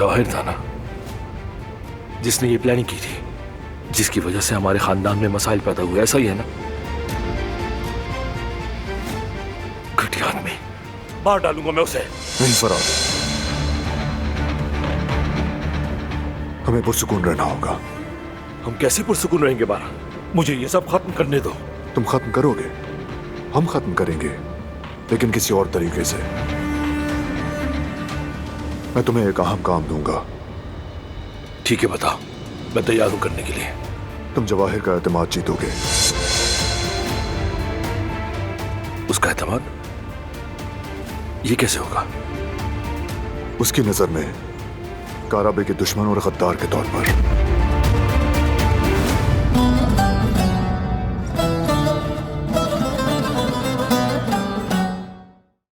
जवाहिर था ना जिसने ये प्लानिंग की थी, जिसकी वजह से हमारे खानदान में मसाइल पैदा हुए, ऐसा ही है ना? घटिया आदमी, मार डालूंगा मैं उसे। नहीं फराज, हमें पुरसुकून रहना होगा। हम कैसे पुरसुकून रहेंगे बारा? मुझे ये सब खत्म करने दो। तुम खत्म करोगे, हम खत्म करेंगे, लेकिन किसी और तरीके से। मैं तुम्हें एक अहम काम दूंगा। ठीक है, बताओ, मैं तैयार हूं करने के लिए। तुम जवाहिर का एतमाद जीतोगे। उसका एतमाद? ये कैसे होगा? उसकी नजर में काराबे के दुश्मन और गद्दार के तौर पर।